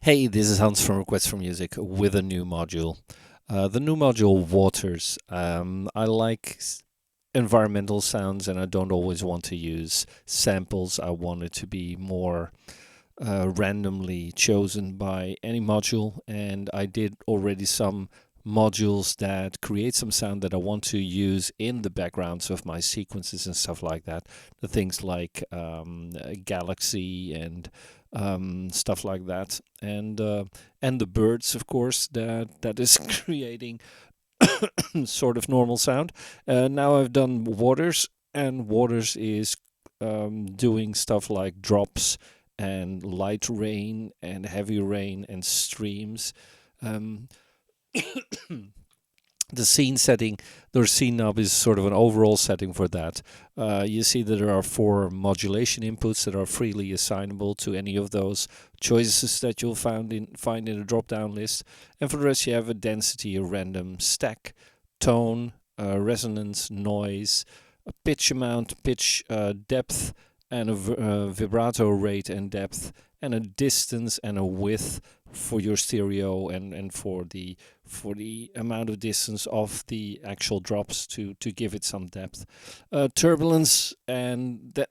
Hey, this is Hans from Request for Music with a new module. The new module, Waterz. I like environmental sounds and I don't always want to use samples. I want it to be more randomly chosen by any module, and I did already some modules that create some sound that I want to use in the backgrounds of my sequences and stuff like that. The things like galaxy and stuff like that, and the birds, of course, that is creating sort of normal sound. Now I've done Waterz, and Waterz is doing stuff like drops and light rain and heavy rain and streams. Um, the scene setting, the scene knob is sort of an overall setting for that. You see that there are 4 modulation inputs that are freely assignable to any of those choices that you'll find in a drop-down list. And for the rest, you have a density, a random stack, tone, resonance, noise, a pitch amount, pitch depth, and a vibrato rate and depth, and a distance and a width for your stereo, and for the amount of distance of the actual drops to give it some depth. Turbulence and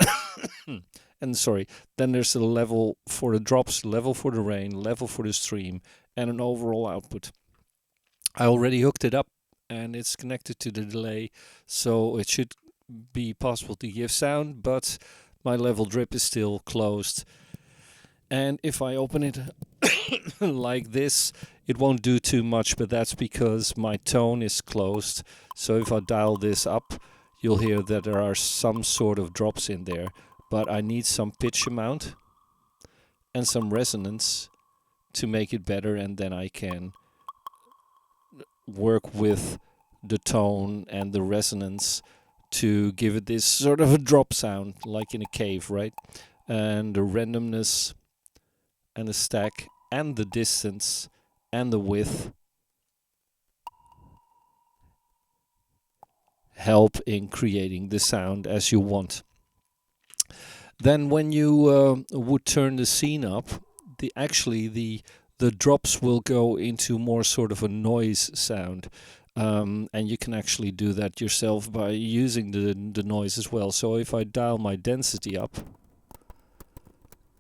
and sorry, then there's a level for the drops, level for the rain, level for the stream, and an overall output. I already hooked it up and it's connected to the delay, so it should be possible to give sound, but my level drip is still closed. And if I open it like this, it won't do too much, but that's because my tone is closed. So if I dial this up, you'll hear that there are some sort of drops in there, but I need some pitch amount and some resonance to make it better, and then I can work with the tone and the resonance to give it this sort of a drop sound, like in a cave, right? And the randomness and the stack and the distance and the width help in creating the sound as you want. Then when you would turn the scene up, the drops will go into more sort of a noise sound. And you can actually do that yourself by using the noise as well. So if I dial my density up,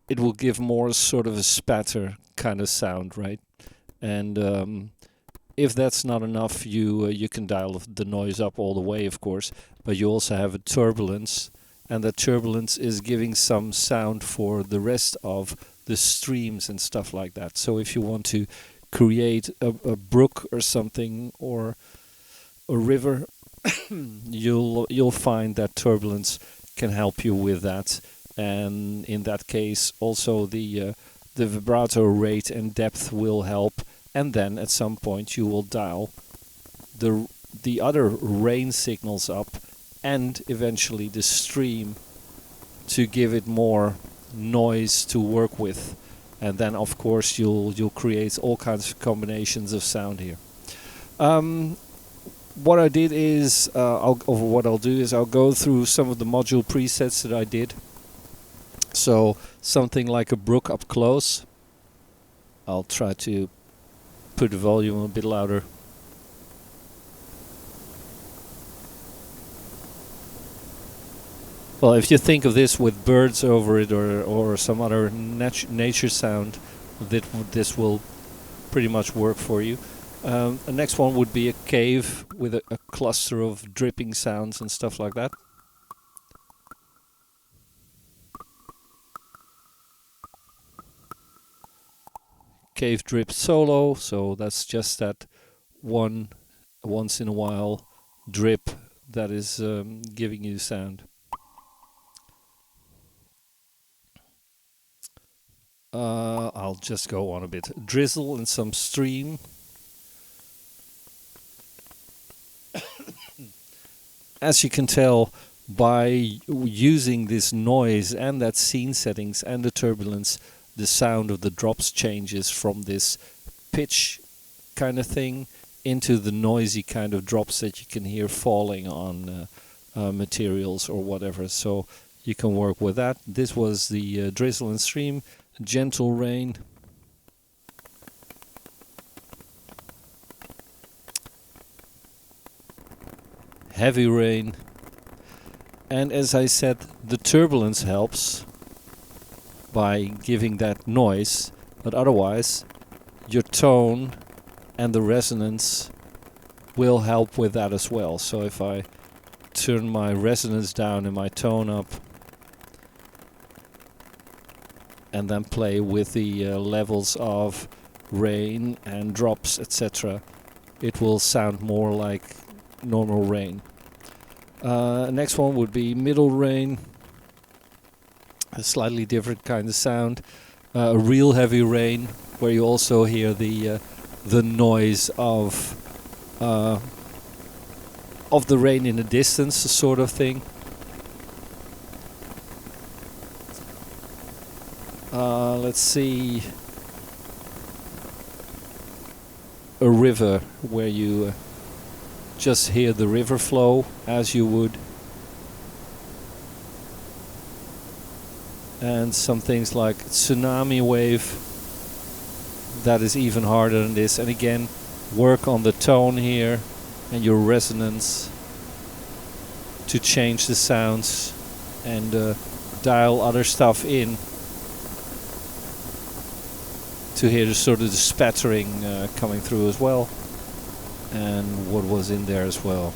it will give more sort of a spatter kind of sound, right? And if that's not enough, you can dial the noise up all the way, of course, but you also have a turbulence, and that turbulence is giving some sound for the rest of the streams and stuff like that. So if you want to create a brook or something, or a river, you'll find that turbulence can help you with that. And in that case, also the vibrato rate and depth will help. And then at some point you will dial the other rain signals up, and eventually the stream, to give it more noise to work with. And then of course you'll create all kinds of combinations of sound here. What I did is what I'll do is I'll go through some of the module presets that I did. So something like a brook up close. I'll try to put the volume a bit louder. Well, if you think of this with birds over it, or some other nature sound, this will pretty much work for you. The next one would be a cave with a cluster of dripping sounds and stuff like that. Cave drip solo, so that's just that once in a while drip that is giving you sound. I'll just go on a bit. Drizzle and some stream. As you can tell, by using this noise and that scene settings and the turbulence, the sound of the drops changes from this pitch kind of thing into the noisy kind of drops that you can hear falling on materials or whatever. So you can work with that. This was the drizzle and stream, gentle rain. heavy rain. And as I said, the turbulence helps by giving that noise, but otherwise your tone and the resonance will help with that as well. So if I turn my resonance down and my tone up, and then play with the levels of rain and drops, etc., it will sound more like normal rain. Next one would be middle rain, a slightly different kind of sound. A real heavy rain, where you also hear the noise of the rain in the distance, sort of thing. Let's see, a river, where you just hear the river flow as you would. And some things like tsunami wave, that is even harder than this. And again, work on the tone here and your resonance to change the sounds and dial other stuff in to hear the sort of the spattering coming through as well, and what was in there as well,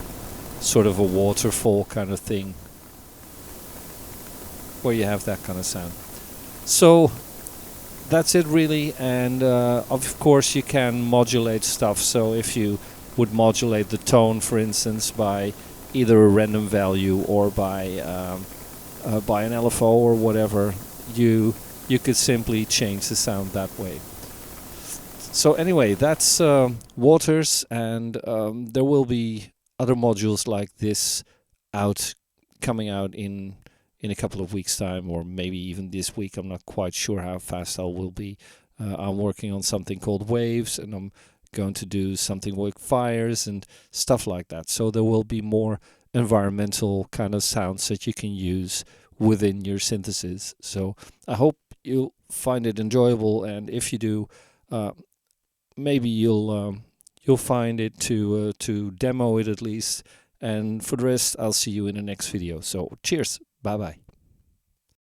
sort of a waterfall kind of thing, where you have that kind of sound. So that's it really. And of course you can modulate stuff. So if you would modulate the tone, for instance, by either a random value or by an LFO or whatever, you could simply change the sound that way. So anyway, that's Waterz, and there will be other modules like this coming out in a couple of weeks' time, or maybe even this week. I'm not quite sure how fast I will be. I'm working on something called Waves, and I'm going to do something with fires and stuff like that. So there will be more environmental kind of sounds that you can use within your synthesis. So I hope you'll find it enjoyable, and if you do, maybe you'll find it to demo it at least. And for the rest, I'll see you in the next video. So cheers, bye bye.